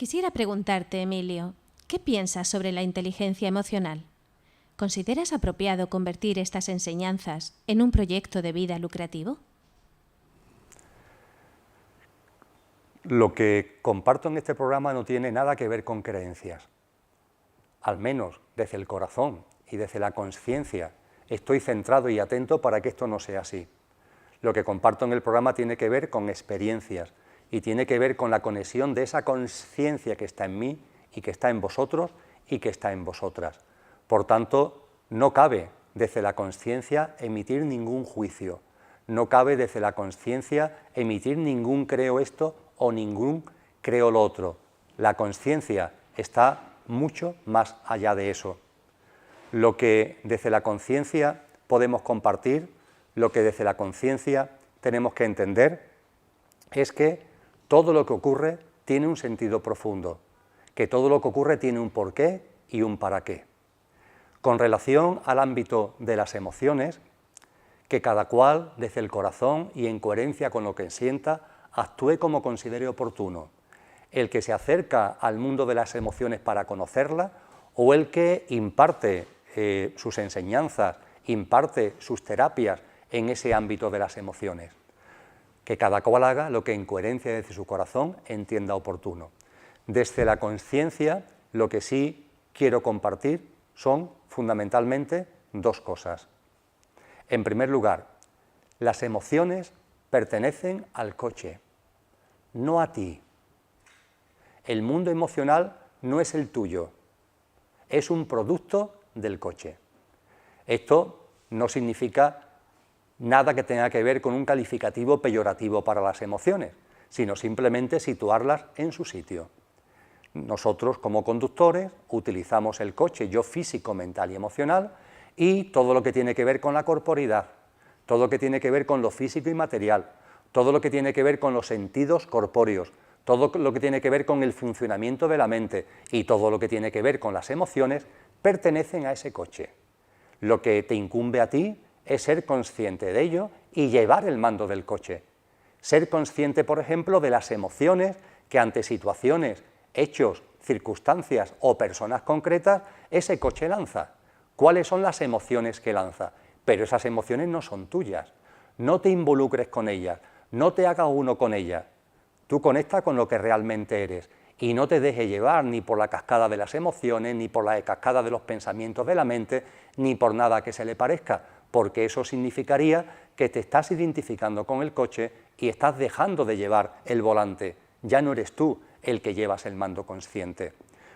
Quisiera preguntarte, Emilio, ¿qué piensas sobre la inteligencia emocional? ¿Consideras apropiado convertir estas enseñanzas en un proyecto de vida lucrativo? Lo que comparto en este programa no tiene nada que ver con creencias. Al menos desde el corazón y desde la conciencia estoy centrado y atento para que esto no sea así. Lo que comparto en el programa tiene que ver con experiencias y tiene que ver con la conexión de esa conciencia que está en mí y que está en vosotros y que está en vosotras. Por tanto, no cabe desde la conciencia emitir ningún juicio, no cabe desde la conciencia emitir ningún creo esto o ningún creo lo otro. La conciencia está mucho más allá de eso. Lo que desde la conciencia podemos compartir, lo que desde la conciencia tenemos que entender, es que todo lo que ocurre tiene un sentido profundo, que todo lo que ocurre tiene un porqué y un para qué. Con relación al ámbito de las emociones, que cada cual desde el corazón y en coherencia con lo que sienta, actúe como considere oportuno. El que se acerca al mundo de las emociones para conocerlas o el que imparte sus enseñanzas, imparte sus terapias en ese ámbito de las emociones. Que cada cual haga lo que en coherencia desde su corazón entienda oportuno. Desde la conciencia, lo que sí quiero compartir son fundamentalmente dos cosas. En primer lugar, las emociones pertenecen al coche, no a ti. El mundo emocional no es el tuyo, es un producto del coche. Esto no significa nada que tenga que ver con un calificativo peyorativo para las emociones, sino simplemente situarlas en su sitio. Nosotros, como conductores, utilizamos el coche, yo físico, mental y emocional, y todo lo que tiene que ver con la corporidad, todo lo que tiene que ver con lo físico y material, todo lo que tiene que ver con los sentidos corpóreos, todo lo que tiene que ver con el funcionamiento de la mente y todo lo que tiene que ver con las emociones, pertenecen a ese coche. Lo que te incumbe a ti es ser consciente de ello y llevar el mando del coche. Ser consciente, por ejemplo, de las emociones que ante situaciones, hechos, circunstancias o personas concretas, ese coche lanza. ¿Cuáles son las emociones que lanza? Pero esas emociones no son tuyas. No te involucres con ellas, no te hagas uno con ellas. Tú conecta con lo que realmente eres y no te dejes llevar ni por la cascada de las emociones, ni por la cascada de los pensamientos de la mente, ni por nada que se le parezca, porque eso significaría que te estás identificando con el coche y estás dejando de llevar el volante. Ya no eres tú el que llevas el mando consciente.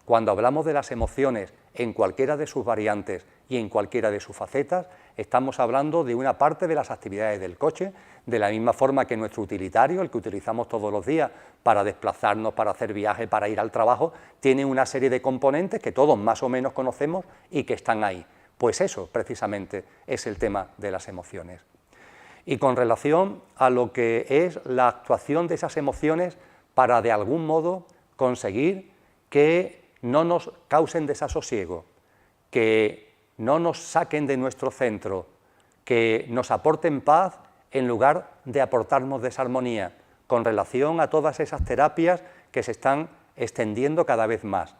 Cuando hablamos de las emociones en cualquiera de sus variantes y en cualquiera de sus facetas, estamos hablando de una parte de las actividades del coche, de la misma forma que nuestro utilitario, el que utilizamos todos los días para desplazarnos, para hacer viajes, para ir al trabajo, tiene una serie de componentes que todos más o menos conocemos y que están ahí. Pues eso, precisamente, es el tema de las emociones. Y con relación a lo que es la actuación de esas emociones para, de algún modo, conseguir que no nos causen desasosiego, que no nos saquen de nuestro centro, que nos aporten paz en lugar de aportarnos desarmonía, con relación a todas esas terapias que se están extendiendo cada vez más.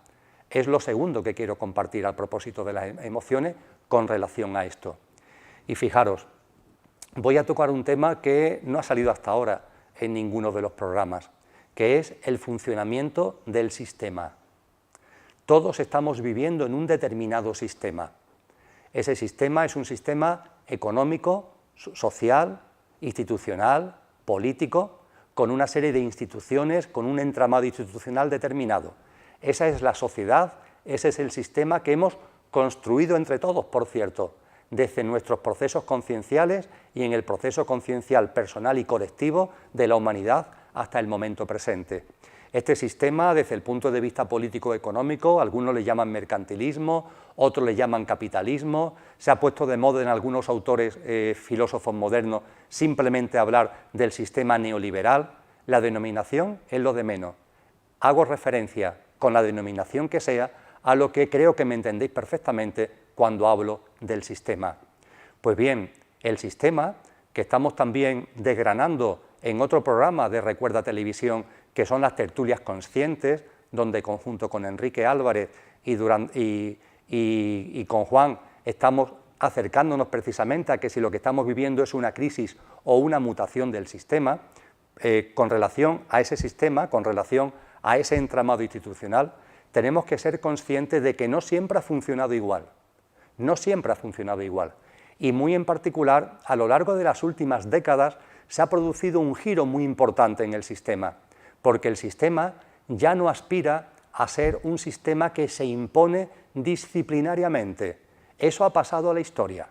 Es lo segundo que quiero compartir al propósito de las emociones con relación a esto. Y fijaros, voy a tocar un tema que no ha salido hasta ahora en ninguno de los programas, que es el funcionamiento del sistema. Todos estamos viviendo en un determinado sistema. Ese sistema es un sistema económico, social, institucional, político, con una serie de instituciones, con un entramado institucional determinado. Esa es la sociedad, ese es el sistema que hemos construido entre todos, por cierto, desde nuestros procesos concienciales y en el proceso conciencial personal y colectivo de la humanidad hasta el momento presente. Este sistema, desde el punto de vista político-económico, algunos le llaman mercantilismo, otros le llaman capitalismo, se ha puesto de moda en algunos autores filósofos modernos simplemente hablar del sistema neoliberal. La denominación es lo de menos. Hago referencia, con la denominación que sea, a lo que creo que me entendéis perfectamente cuando hablo del sistema. Pues bien, el sistema, que estamos también desgranando en otro programa de Recuerda Televisión, que son las tertulias conscientes, donde junto con Enrique Álvarez y con Juan estamos acercándonos precisamente a que si lo que estamos viviendo es una crisis o una mutación del sistema, con relación a ese sistema, con relación a ese entramado institucional, tenemos que ser conscientes de que no siempre ha funcionado igual, no siempre ha funcionado igual, y muy en particular, a lo largo de las últimas décadas, se ha producido un giro muy importante en el sistema, porque el sistema ya no aspira a ser un sistema que se impone disciplinariamente. Eso ha pasado a la historia.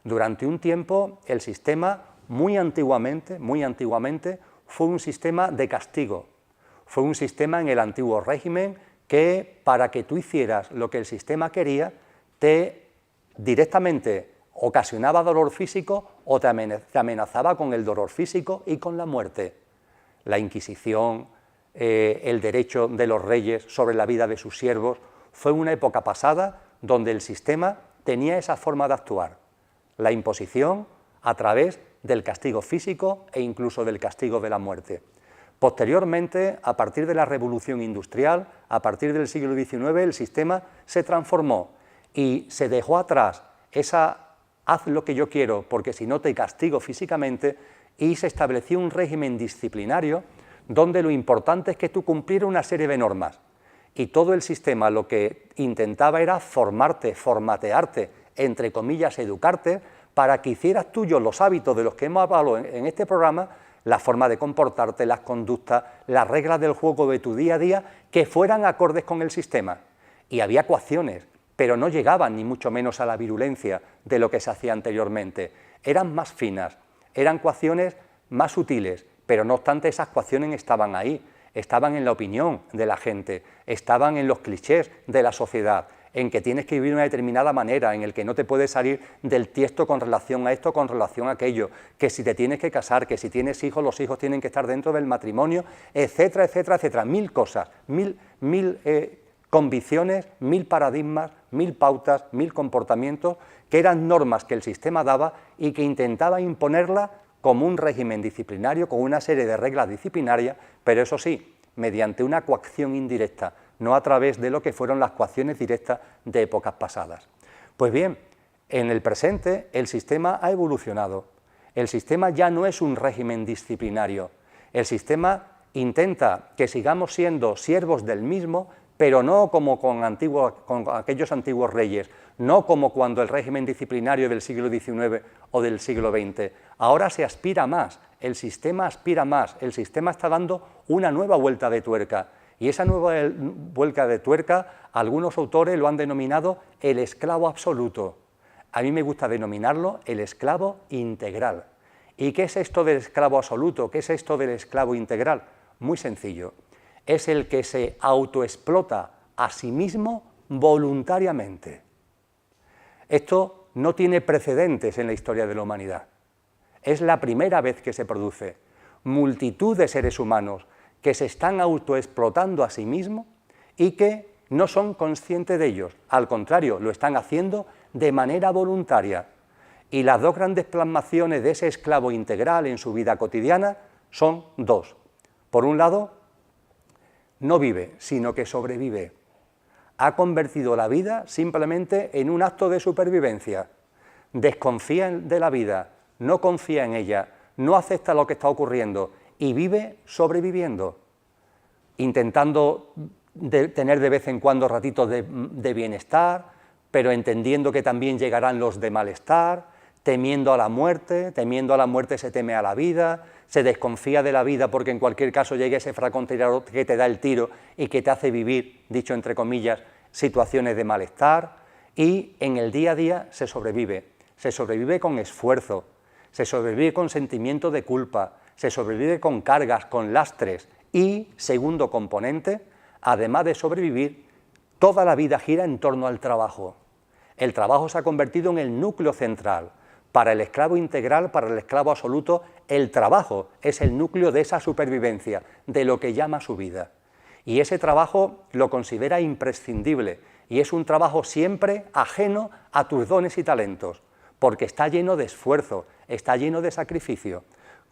Durante un tiempo, el sistema, muy antiguamente, fue un sistema de castigo. Fue un sistema en el antiguo régimen que, para que tú hicieras lo que el sistema quería, te directamente ocasionaba dolor físico o te amenazaba con el dolor físico y con la muerte. La Inquisición, el derecho de los reyes sobre la vida de sus siervos, fue una época pasada donde el sistema tenía esa forma de actuar, la imposición a través del castigo físico e incluso del castigo de la muerte. Posteriormente, a partir de la Revolución Industrial, a partir del siglo XIX, el sistema se transformó y se dejó atrás esa haz lo que yo quiero porque si no te castigo físicamente, y se estableció un régimen disciplinario donde lo importante es que tú cumplieras una serie de normas, y todo el sistema lo que intentaba era formarte, formatearte, entre comillas, educarte, para que hicieras tuyos los hábitos de los que hemos hablado en este programa, la forma de comportarte, las conductas, las reglas del juego de tu día a día, que fueran acordes con el sistema. Y había coacciones, pero no llegaban ni mucho menos a la virulencia de lo que se hacía anteriormente. Eran más finas, eran coacciones más sutiles, pero no obstante esas coacciones estaban ahí, estaban en la opinión de la gente, estaban en los clichés de la sociedad, en que tienes que vivir de una determinada manera, en el que no te puedes salir del tiesto con relación a esto, con relación a aquello, que si te tienes que casar, que si tienes hijos, los hijos tienen que estar dentro del matrimonio, etcétera, etcétera, etcétera. Mil cosas, mil convicciones, mil paradigmas, mil pautas, mil comportamientos, que eran normas que el sistema daba y que intentaba imponerla como un régimen disciplinario, con una serie de reglas disciplinarias, pero eso sí, mediante una coacción indirecta, no a través de lo que fueron las coacciones directas de épocas pasadas. Pues bien, en el presente el sistema ha evolucionado. El sistema ya no es un régimen disciplinario. El sistema intenta que sigamos siendo siervos del mismo, pero no como con aquellos antiguos reyes, no como cuando el régimen disciplinario del siglo XIX o del siglo XX. Ahora se aspira más, el sistema aspira más, el sistema está dando una nueva vuelta de tuerca. Y esa nueva vuelta de tuerca, algunos autores lo han denominado el esclavo absoluto. A mí me gusta denominarlo el esclavo integral. ¿Y qué es esto del esclavo absoluto? ¿Qué es esto del esclavo integral? Muy sencillo. Es el que se autoexplota a sí mismo voluntariamente. Esto no tiene precedentes en la historia de la humanidad. Es la primera vez que se produce. Multitud de seres humanos que se están autoexplotando a sí mismos y que no son conscientes de ellos. Al contrario, lo están haciendo de manera voluntaria. Y las dos grandes plasmaciones de ese esclavo integral en su vida cotidiana son dos. Por un lado, no vive, sino que sobrevive. Ha convertido la vida simplemente en un acto de supervivencia. Desconfía de la vida, no confía en ella, no acepta lo que está ocurriendo y vive sobreviviendo, intentando tener de vez en cuando ratitos de bienestar, pero entendiendo que también llegarán los de malestar, temiendo a la muerte se teme a la vida, se desconfía de la vida porque en cualquier caso llegue ese francotirador que te da el tiro y que te hace vivir, dicho entre comillas, situaciones de malestar, y en el día a día se sobrevive con esfuerzo, se sobrevive con sentimiento de culpa, se sobrevive con cargas, con lastres y, segundo componente, además de sobrevivir, toda la vida gira en torno al trabajo. El trabajo se ha convertido en el núcleo central. Para el esclavo integral, para el esclavo absoluto, el trabajo es el núcleo de esa supervivencia, de lo que llama su vida. Y ese trabajo lo considera imprescindible y es un trabajo siempre ajeno a tus dones y talentos, porque está lleno de esfuerzo, está lleno de sacrificio.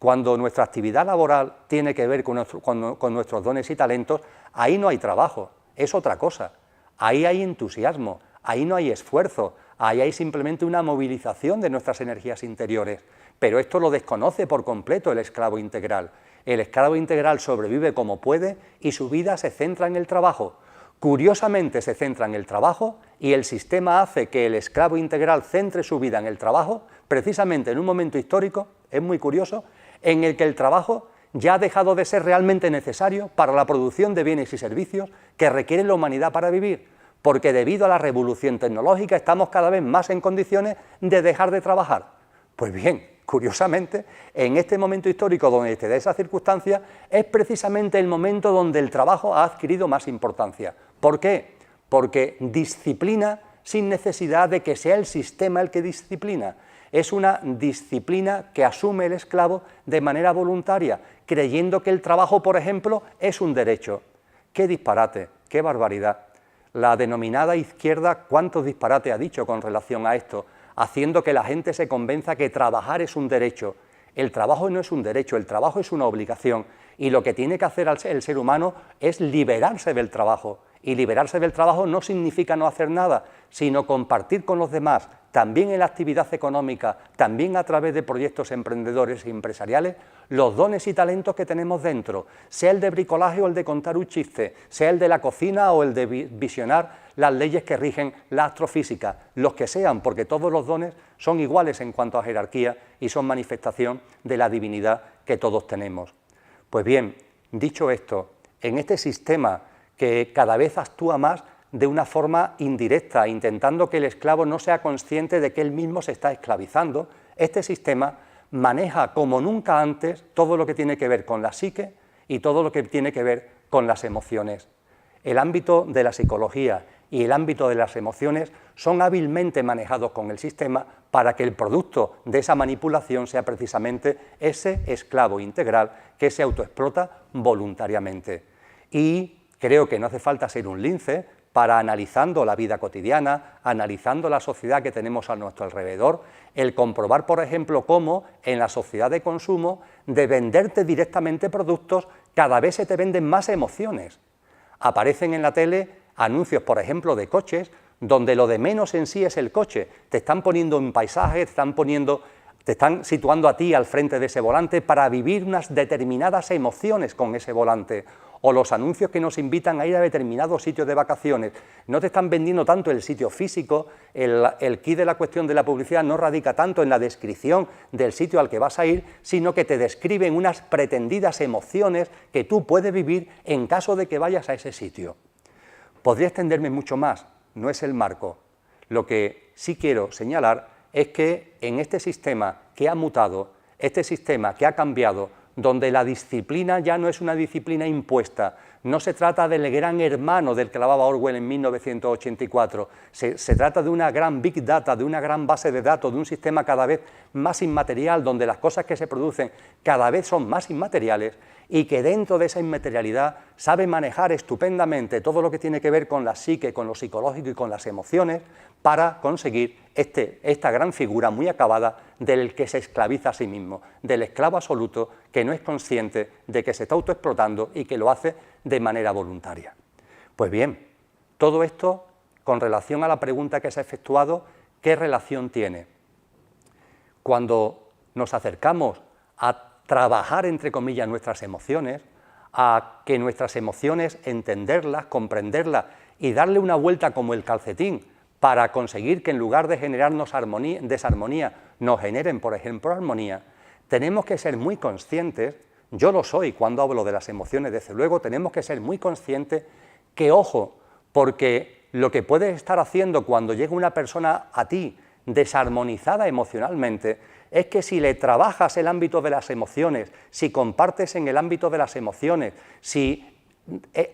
Cuando nuestra actividad laboral tiene que ver con nuestros dones y talentos, ahí no hay trabajo, es otra cosa. Ahí hay entusiasmo, ahí no hay esfuerzo, ahí hay simplemente una movilización de nuestras energías interiores. Pero esto lo desconoce por completo el esclavo integral. El esclavo integral sobrevive como puede y su vida se centra en el trabajo. Curiosamente se centra en el trabajo y el sistema hace que el esclavo integral centre su vida en el trabajo, precisamente en un momento histórico, es muy curioso, en el que el trabajo ya ha dejado de ser realmente necesario para la producción de bienes y servicios que requiere la humanidad para vivir, porque debido a la revolución tecnológica estamos cada vez más en condiciones de dejar de trabajar. Pues bien, curiosamente, en este momento histórico donde se da esa circunstancia, es precisamente el momento donde el trabajo ha adquirido más importancia. ¿Por qué? Porque disciplina sin necesidad de que sea el sistema el que disciplina. Es una disciplina que asume el esclavo de manera voluntaria, creyendo que el trabajo, por ejemplo, es un derecho. ¡Qué disparate! ¡Qué barbaridad! La denominada izquierda, ¿cuántos disparates ha dicho con relación a esto? Haciendo que la gente se convenza que trabajar es un derecho. El trabajo no es un derecho, el trabajo es una obligación, y lo que tiene que hacer el ser humano es liberarse del trabajo. Y liberarse del trabajo no significa no hacer nada, sino compartir con los demás, también en la actividad económica, también a través de proyectos emprendedores y empresariales, los dones y talentos que tenemos dentro, sea el de bricolaje o el de contar un chiste, sea el de la cocina o el de visionar las leyes que rigen la astrofísica, los que sean, porque todos los dones son iguales en cuanto a jerarquía y son manifestación de la divinidad que todos tenemos. Pues bien, dicho esto, en este sistema que cada vez actúa más de una forma indirecta, intentando que el esclavo no sea consciente de que él mismo se está esclavizando, este sistema maneja como nunca antes todo lo que tiene que ver con la psique y todo lo que tiene que ver con las emociones. El ámbito de la psicología y el ámbito de las emociones son hábilmente manejados con el sistema para que el producto de esa manipulación sea precisamente ese esclavo integral que se autoexplota voluntariamente. Y creo que no hace falta ser un lince para, analizando la vida cotidiana, analizando la sociedad que tenemos a nuestro alrededor, el comprobar, por ejemplo, cómo en la sociedad de consumo, de venderte directamente productos, cada vez se te venden más emociones. Aparecen en la tele anuncios, por ejemplo, de coches, donde lo de menos en sí es el coche. Te están poniendo un paisaje, te están situando a ti al frente de ese volante para vivir unas determinadas emociones con ese volante. O los anuncios que nos invitan a ir a determinados sitios de vacaciones. No te están vendiendo tanto el sitio físico, el quid de la cuestión de la publicidad no radica tanto en la descripción del sitio al que vas a ir, sino que te describen unas pretendidas emociones que tú puedes vivir en caso de que vayas a ese sitio. Podría extenderme mucho más, no es el marco. Lo que sí quiero señalar es que en este sistema que ha mutado, este sistema que ha cambiado, donde la disciplina ya no es una disciplina impuesta, no se trata del gran hermano del que hablaba Orwell en 1984, se trata de una gran big data, de una gran base de datos, de un sistema cada vez más inmaterial, donde las cosas que se producen cada vez son más inmateriales y que dentro de esa inmaterialidad sabe manejar estupendamente todo lo que tiene que ver con la psique, con lo psicológico y con las emociones para conseguir esta gran figura muy acabada del que se esclaviza a sí mismo, del esclavo absoluto que no es consciente de que se está autoexplotando y que lo hace de manera voluntaria. Pues bien, todo esto con relación a la pregunta que se ha efectuado, ¿qué relación tiene? Cuando nos acercamos a trabajar, entre comillas, nuestras emociones, a que nuestras emociones, entenderlas, comprenderlas y darle una vuelta como el calcetín para conseguir que en lugar de generarnos desarmonía, nos generen, por ejemplo, armonía, tenemos que ser muy conscientes, yo lo soy cuando hablo de las emociones, desde luego, tenemos que ser muy conscientes que, ojo, porque lo que puedes estar haciendo cuando llega una persona a ti desarmonizada emocionalmente, es que si le trabajas el ámbito de las emociones, si compartes en el ámbito de las emociones, si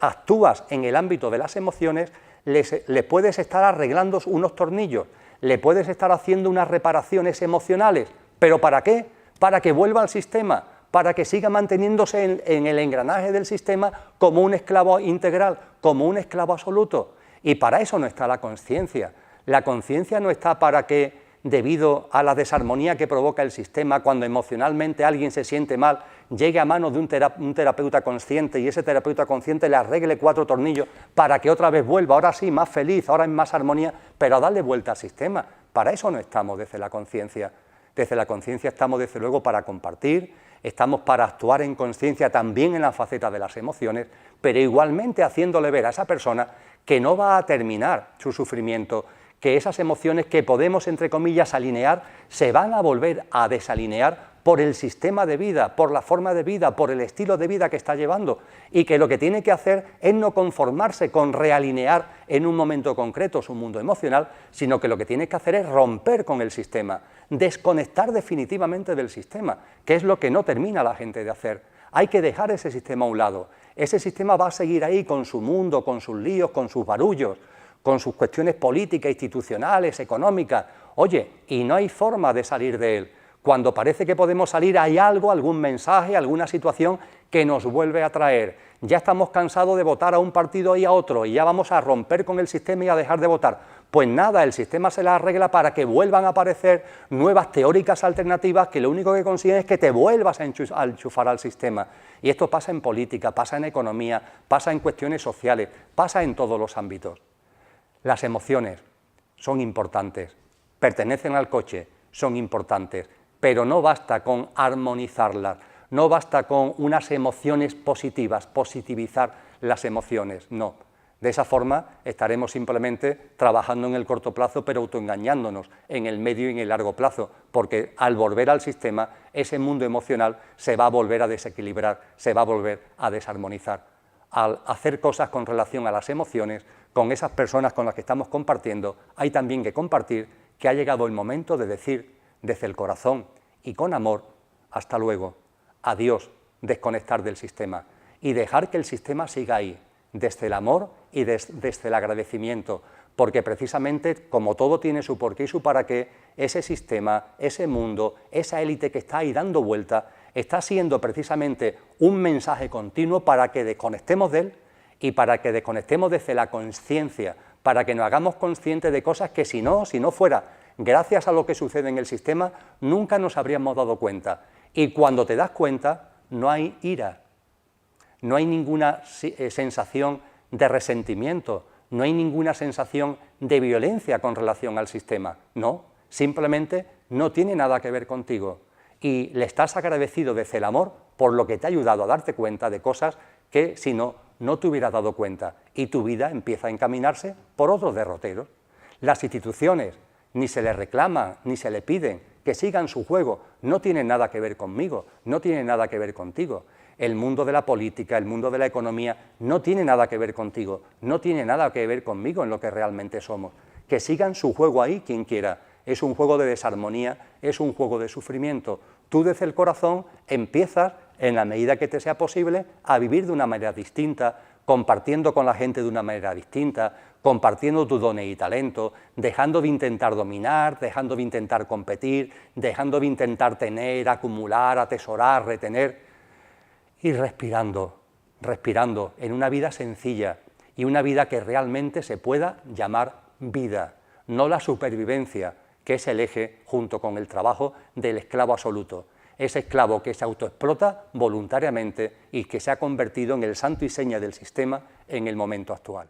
actúas en el ámbito de las emociones, le puedes estar arreglando unos tornillos, le puedes estar haciendo unas reparaciones emocionales, ¿pero para qué? Para que vuelva al sistema, para que siga manteniéndose en el engranaje del sistema como un esclavo integral, como un esclavo absoluto. Y para eso no está la conciencia. La conciencia no está para que debido a la desarmonía que provoca el sistema, cuando emocionalmente alguien se siente mal, llegue a manos de un terapeuta consciente y ese terapeuta consciente le arregle 4 tornillos para que otra vez vuelva, ahora sí, más feliz, ahora en más armonía, pero a darle vuelta al sistema. Para eso no estamos desde la conciencia. Desde la conciencia estamos, desde luego, para compartir, estamos para actuar en conciencia también en la faceta de las emociones, pero igualmente haciéndole ver a esa persona que no va a terminar su sufrimiento, que esas emociones que podemos, entre comillas, alinear, se van a volver a desalinear por el sistema de vida, por la forma de vida, por el estilo de vida que está llevando, y que lo que tiene que hacer es no conformarse con realinear en un momento concreto su mundo emocional, sino que lo que tiene que hacer es romper con el sistema, desconectar definitivamente del sistema, que es lo que no termina la gente de hacer. Hay que dejar ese sistema a un lado. Ese sistema va a seguir ahí con su mundo, con sus líos, con sus barullos, con sus cuestiones políticas, institucionales, económicas. Oye, y no hay forma de salir de él. Cuando parece que podemos salir, hay algo, algún mensaje, alguna situación que nos vuelve a traer. Ya estamos cansados de votar a un partido y a otro, y ya vamos a romper con el sistema y a dejar de votar. Pues nada, el sistema se la arregla para que vuelvan a aparecer nuevas teóricas alternativas que lo único que consiguen es que te vuelvas a enchufar al sistema. Y esto pasa en política, pasa en economía, pasa en cuestiones sociales, pasa en todos los ámbitos. Las emociones son importantes, pertenecen al coche, son importantes, pero no basta con armonizarlas, no basta con unas emociones positivas, positivizar las emociones, no. De esa forma estaremos simplemente trabajando en el corto plazo, pero autoengañándonos en el medio y en el largo plazo, porque al volver al sistema, ese mundo emocional se va a volver a desequilibrar, se va a volver a desarmonizar. Al hacer cosas con relación a las emociones, con esas personas con las que estamos compartiendo, hay también que compartir que ha llegado el momento de decir desde el corazón y con amor, hasta luego, adiós, desconectar del sistema y dejar que el sistema siga ahí, desde el amor y desde el agradecimiento, porque precisamente como todo tiene su porqué y su para qué, ese sistema, ese mundo, esa élite que está ahí dando vuelta, está siendo precisamente un mensaje continuo para que desconectemos de él y para que desconectemos desde la conciencia, para que nos hagamos conscientes de cosas que si no fuera gracias a lo que sucede en el sistema, nunca nos habríamos dado cuenta. Y cuando te das cuenta, no hay ira, no hay ninguna sensación de resentimiento, no hay ninguna sensación de violencia con relación al sistema, no, simplemente no tiene nada que ver contigo. Y le estás agradecido desde el amor por lo que te ha ayudado a darte cuenta de cosas que si no, no te hubieras dado cuenta. Y tu vida empieza a encaminarse por otros derroteros. Las instituciones ni se les reclama, ni se le piden que sigan su juego, no tienen nada que ver conmigo, no tienen nada que ver contigo. El mundo de la política, el mundo de la economía, no tiene nada que ver contigo, no tiene nada que ver conmigo en lo que realmente somos. Que sigan su juego ahí quien quiera. Es un juego de desarmonía, es un juego de sufrimiento. Tú desde el corazón empiezas, en la medida que te sea posible, a vivir de una manera distinta, compartiendo con la gente de una manera distinta, compartiendo tus dones y talentos, dejando de intentar dominar, dejando de intentar competir, dejando de intentar tener, acumular, atesorar, retener, y respirando en una vida sencilla y una vida que realmente se pueda llamar vida, no la supervivencia, que es el eje, junto con el trabajo, del esclavo absoluto. Ese esclavo que se autoexplota voluntariamente y que se ha convertido en el santo y seña del sistema en el momento actual.